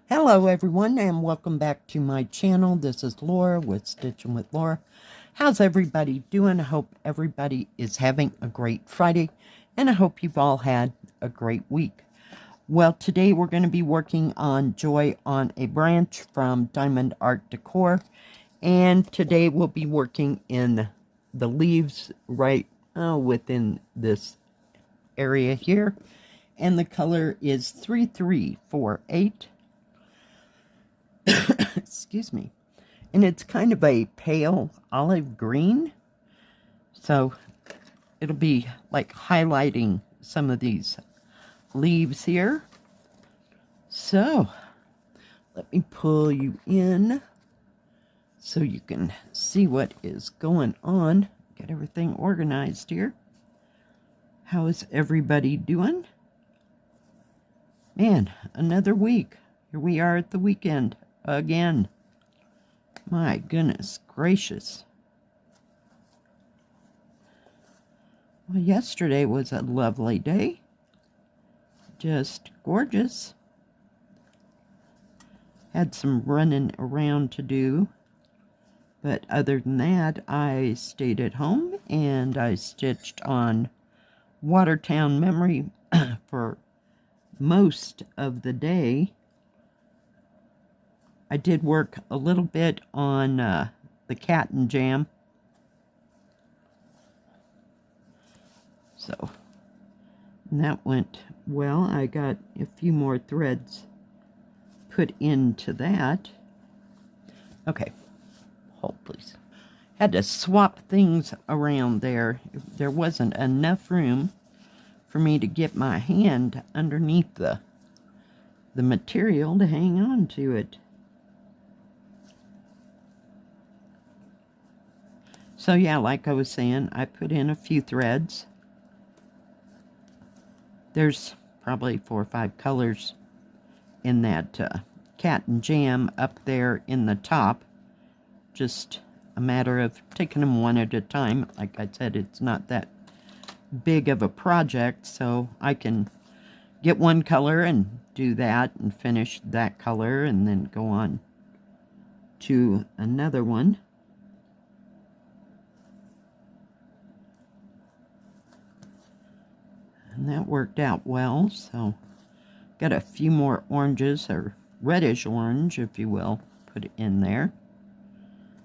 Hello everyone and welcome back to my channel. This is Laura with Stitchin with Laura. How's everybody doing? I hope everybody is having a great Friday and I hope you've all had a great week. Well, today we're going to be working on Joy on a Branch from DiamondArtDecor, and today we'll be working in the leaves right within this area here, and the color is 3348. Excuse me. And it's kind of a pale olive green. So it'll be like highlighting some of these leaves here. So let me pull you in so you can see what is going on. Get everything organized here. How is everybody doing? Man, another week. Here we are at the weekend again. My goodness gracious. Well, yesterday was a lovely day. Just gorgeous. Had some running around to do. But other than that, I stayed at home and I stitched on Watertown Memory for most of the day. I did work a little bit on the cat and jam. So, and that went well. I got a few more threads put into that. Okay, hold please. Had to swap things around there. There wasn't enough room for me to get my hand underneath the material to hang on to it. So yeah, like I was saying, I put in a few threads. There's probably 4 or 5 colors in that cat and jam up there in the top. Just a matter of taking them one at a time. Like I said, it's not that big of a project, so I can get one color and do that and finish that color and then go on to another one. And that worked out well, so got a few more oranges, or reddish orange, if you will, put in there.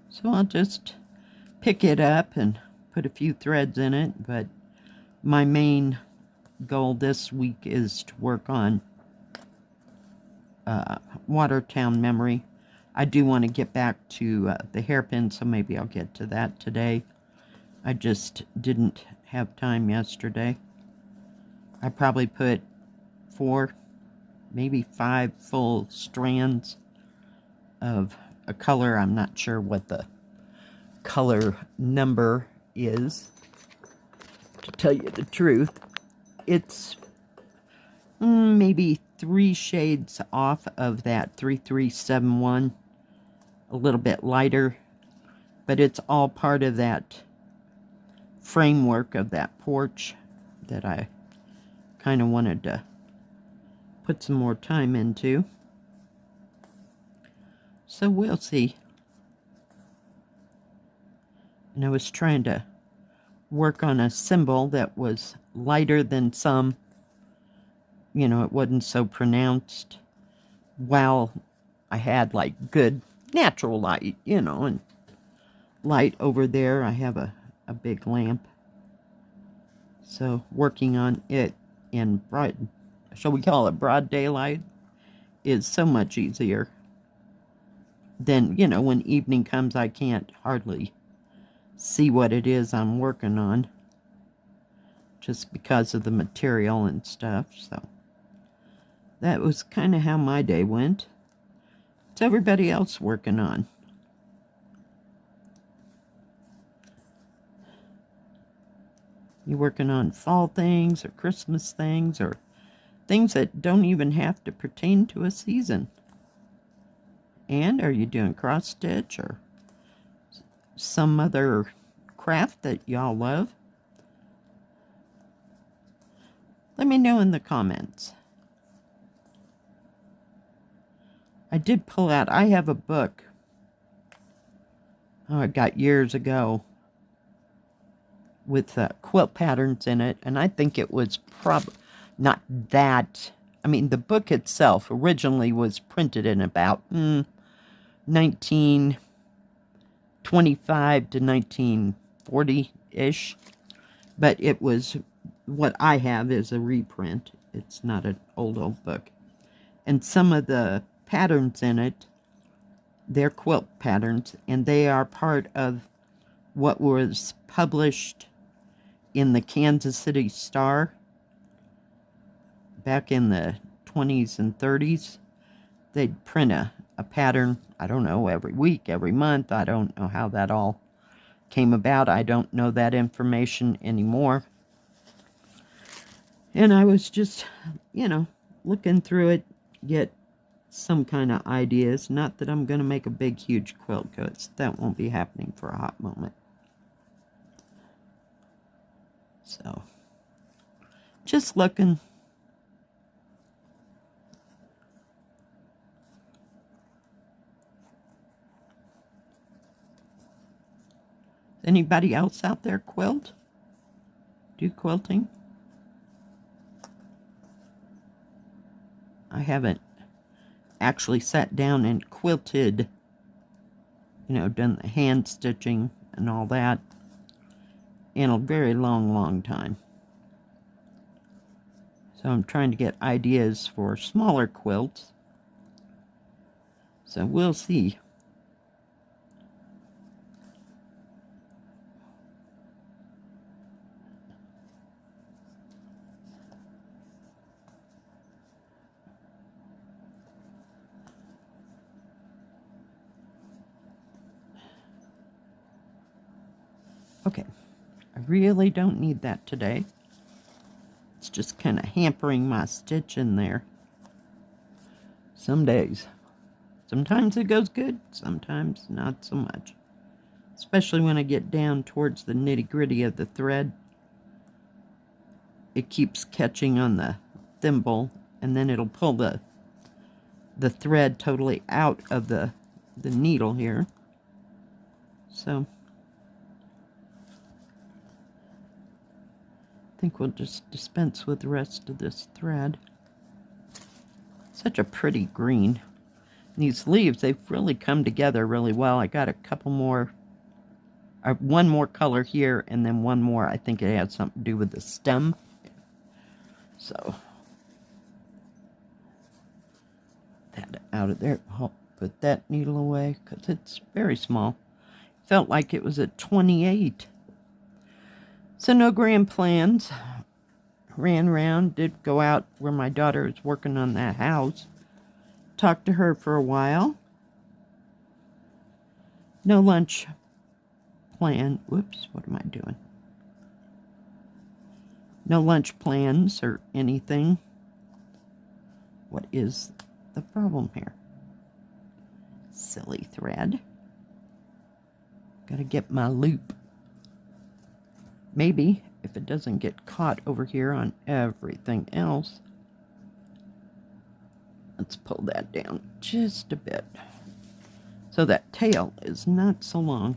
So I'll just pick it up and put a few threads in it, but my main goal this week is to work on Watertown Memory. I do want to get back to the hairpin, so maybe I'll get to that today. I just didn't have time yesterday. I probably put 4, maybe 5 full strands of a color. I'm not sure what the color number is, to tell you the truth. It's maybe 3 shades off of that 3371, a little bit lighter, but it's all part of that framework of that porch that I kind of wanted to put some more time into. So we'll see. And I was trying to work on a symbol that was lighter than some. You know, it wasn't so pronounced, while I had like good natural light, you know, and light over there. I have a big lamp. So working on it in bright, shall we call it broad daylight, is so much easier than, you know, when evening comes, I can't hardly see what it is I'm working on, just because of the material and stuff. So that was kind of how my day went. What's everybody else working on? You working on fall things or Christmas things or things that don't even have to pertain to a season? And are you doing cross stitch or some other craft that y'all love? Let me know in the comments. I did pull out, I have a book. Oh, I got years ago with quilt patterns in it, and I think it was not that. I mean, the book itself originally was printed in about 1925 to 1940-ish, but it was, what I have is a reprint. It's not an old book. And some of the patterns in it, they're quilt patterns, and they are part of what was published in the Kansas City Star back in the 20s and 30s. They'd print a pattern, I don't know, every week, every month. I don't know how that all came about. I don't know that information anymore. And I was just, you know, looking through it, get some kind of ideas. Not that I'm going to make a big, huge quilt, because that won't be happening for a hot moment. So, just looking. Anybody else out there quilt? Do quilting? I haven't actually sat down and quilted, you know, done the hand stitching and all that in a very long time. So I'm trying to get ideas for smaller quilts. So we'll see. Okay, I really don't need that today. It's just kind of hampering my stitch in there. Some days. Sometimes it goes good, sometimes not so much. Especially when I get down towards the nitty-gritty of the thread. It keeps catching on the thimble, and then it'll pull the thread totally out of the needle here. So I think we'll just dispense with the rest of this thread. Such a pretty green. These leaves, they've really come together really well. I got a couple more, one more color here, and then one more. I think it has something to do with the stem. So, that out of there. I'll put that needle away because it's very small. Felt like it was at 28. So no grand plans. Ran around, did go out where my daughter is working on that house. Talked to her for a while. No lunch plan. Whoops, what am I doing? No lunch plans or anything. What is the problem here? Silly thread. Gotta get my loop. Maybe, if it doesn't get caught over here on everything else. Let's pull that down just a bit. So that tail is not so long.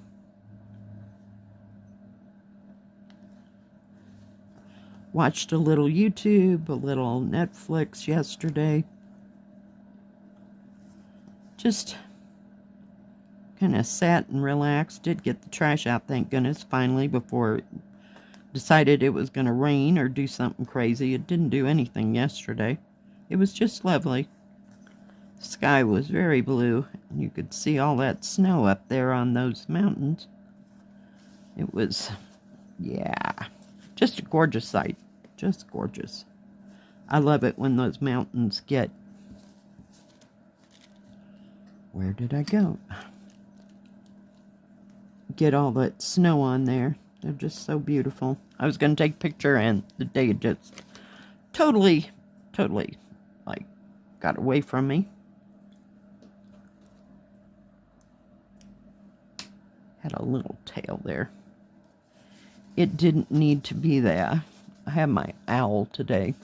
Watched a little YouTube, a little Netflix yesterday. Just kind of sat and relaxed. Did get the trash out, thank goodness, finally, before it decided it was going to rain or do something crazy. It didn't do anything yesterday. It was just lovely. The sky was very blue, and you could see all that snow up there on those mountains. It was, yeah, just a gorgeous sight. Just gorgeous. I love it when those mountains get... Where did I go? Get all that snow on there. They're just so beautiful. I was going to take a picture, and the day just totally, like, got away from me. Had a little tail there. It didn't need to be there. I have my owl today.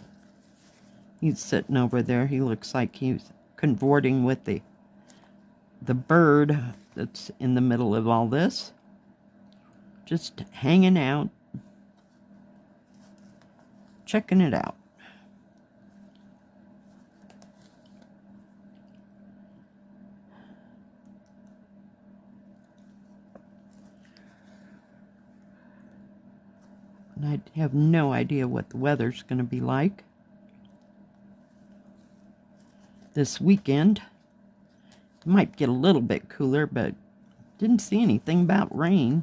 He's sitting over there. He looks like he's cavorting with the the bird that's in the middle of all this, just hanging out, checking it out. And I have no idea what the weather's going to be like this weekend. It might get a little bit cooler, but didn't see anything about rain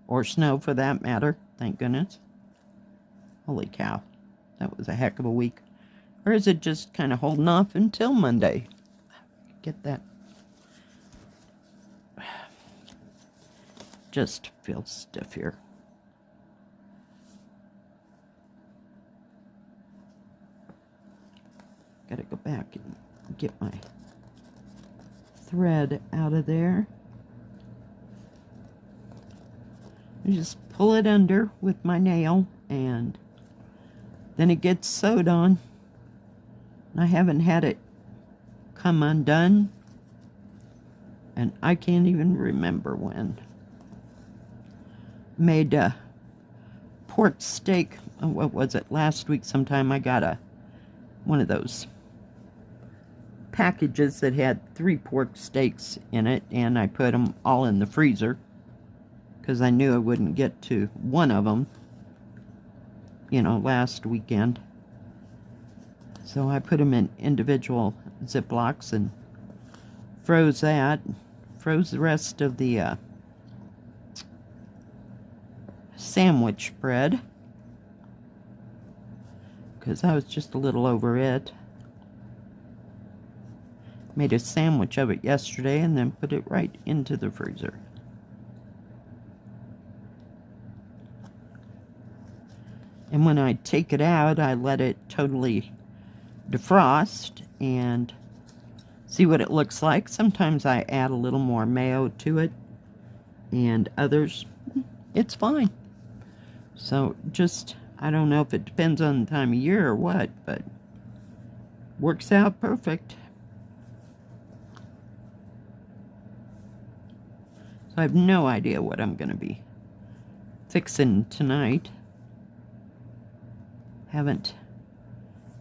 or snow for that matter, thank goodness. Holy cow, that was a heck of a week. Or is it just kind of holding off until Monday? Get that. Just feels stiff here. Gotta go back and get my thread out of there. I just pull it under with my nail, and then it gets sewed on. I haven't had it come undone, and I can't even remember when. Made a pork steak, what was it, last week sometime. I got one of those packages that had 3 pork steaks in it, and I put them all in the freezer because I knew I wouldn't get to one of them, you know, last weekend. So I put them in individual Ziplocs and froze that, froze the rest of the sandwich bread because I was just a little over it. Made a sandwich of it yesterday and then put it right into the freezer. And when I take it out, I let it totally defrost and see what it looks like. Sometimes I add a little more mayo to it, and others, it's fine. So just, I don't know if it depends on the time of year or what, but works out perfect. I have no idea what I'm going to be fixing tonight. Haven't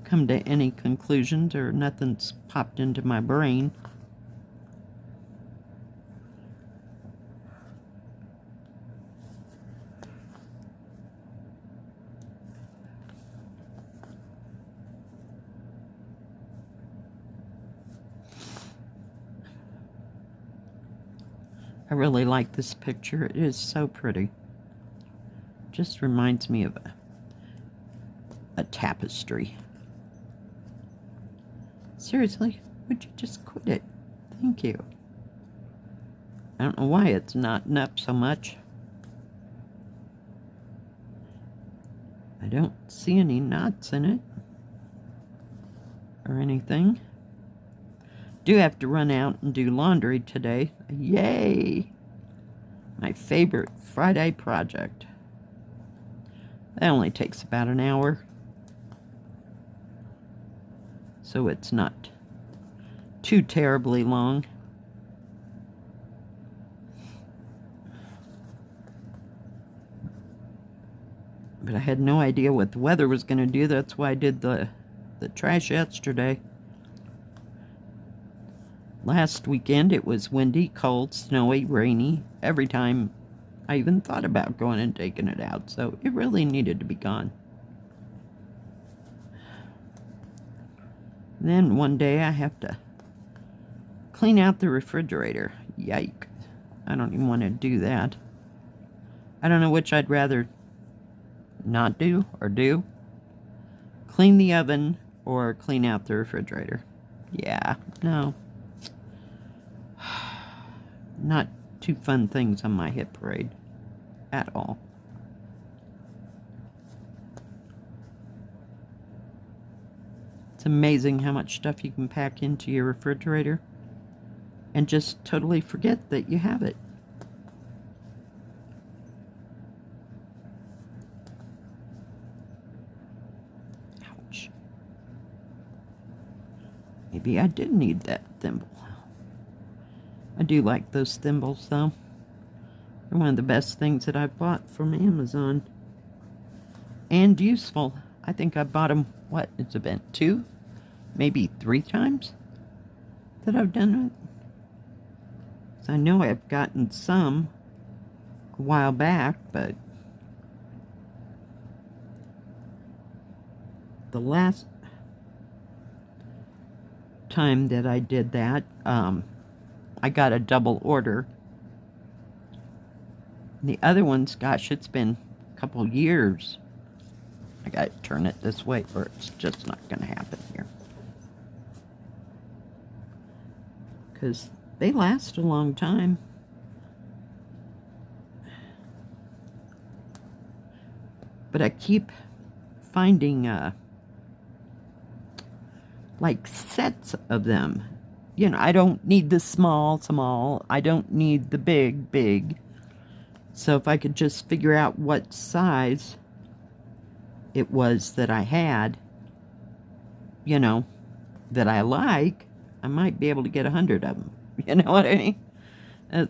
come to any conclusions, or nothing's popped into my brain. I really like this picture. It is so pretty. Just reminds me of a tapestry. Seriously, would you just quit it? Thank you. I don't know why it's knotting up so much. I don't see any knots in it or anything. Do have to run out and do laundry today. Yay! My favorite Friday project. That only takes about an hour, so it's not too terribly long. But I had no idea what the weather was going to do. That's why I did the trash yesterday. Last weekend it was windy, cold, snowy, rainy. Every time I even thought about going and taking it out. So it really needed to be gone. Then one day I have to clean out the refrigerator. Yike. I don't even want to do that. I don't know which I'd rather not do or do. Clean the oven or clean out the refrigerator. Yeah, no. Not two fun things on my hit parade at all. It's amazing how much stuff you can pack into your refrigerator and just totally forget that you have it. Ouch. Maybe I did need that thimble. I do like those thimbles, though. They're one of the best things that I've bought from Amazon. And useful. I think I bought them, what, it's been 2, maybe 3 times that I've done it. So I know I've gotten some a while back, but the last time that I did that, I got a double order. And the other ones, gosh, it's been a couple years. I gotta turn it this way or it's just not gonna happen here. Because they last a long time. But I keep finding like sets of them. You know, I don't need the small. I don't need the big. So if I could just figure out what size it was that I had, you know, that I like, I might be able to get 100 of them. You know what I mean? I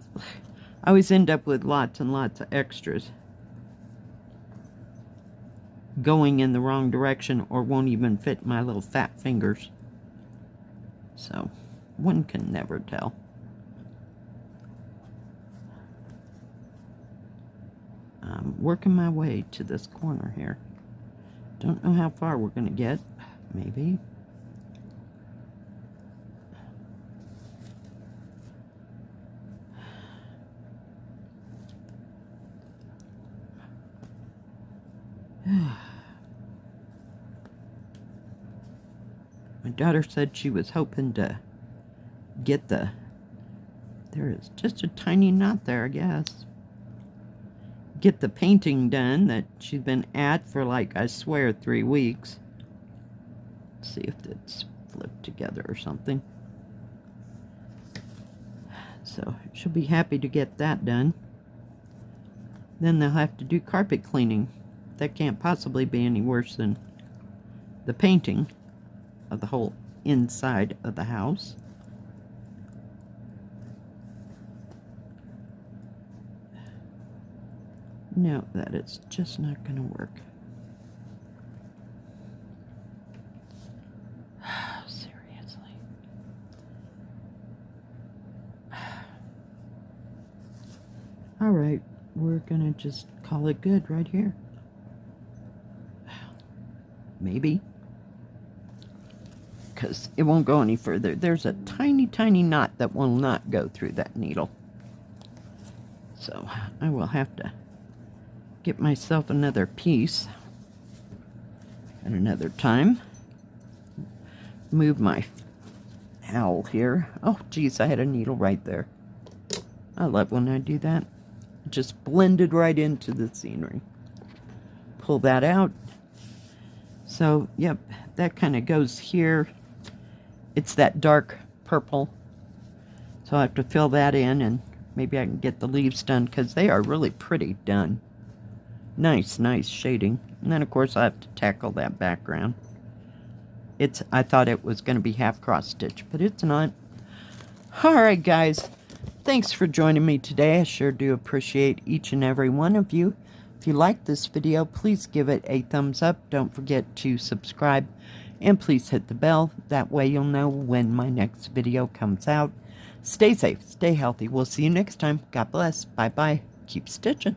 always end up with lots and lots of extras going in the wrong direction or won't even fit my little fat fingers. So, one can never tell. I'm working my way to this corner here. Don't know how far we're going to get. Maybe. My daughter said she was hoping to get there is just a tiny knot there, I guess. Get the painting done that she's been at for, like, I swear, 3 weeks. Let's see if it's flipped together or something. So she'll be happy to get that done. Then they'll have to do carpet cleaning. That can't possibly be any worse than the painting of the whole inside of the house. No, that is just not going to work. Seriously. All right, we're going to just call it good right here. Maybe. Because it won't go any further. There's a tiny, tiny knot that will not go through that needle. So I will have to get myself another piece at another time. Move my owl here. Oh, geez, I had a needle right there. I love when I do that. It just blended right into the scenery. Pull that out. So, yep, that kind of goes here. It's that dark purple. So I have to fill that in, and maybe I can get the leaves done, because they are really pretty done. Nice shading. And then, of course, I have to tackle that background. I thought it was going to be half cross stitch, but it's not. Alright, guys. Thanks for joining me today. I sure do appreciate each and every one of you. If you like this video, please give it a thumbs up. Don't forget to subscribe. And please hit the bell. That way you'll know when my next video comes out. Stay safe. Stay healthy. We'll see you next time. God bless. Bye-bye. Keep stitching.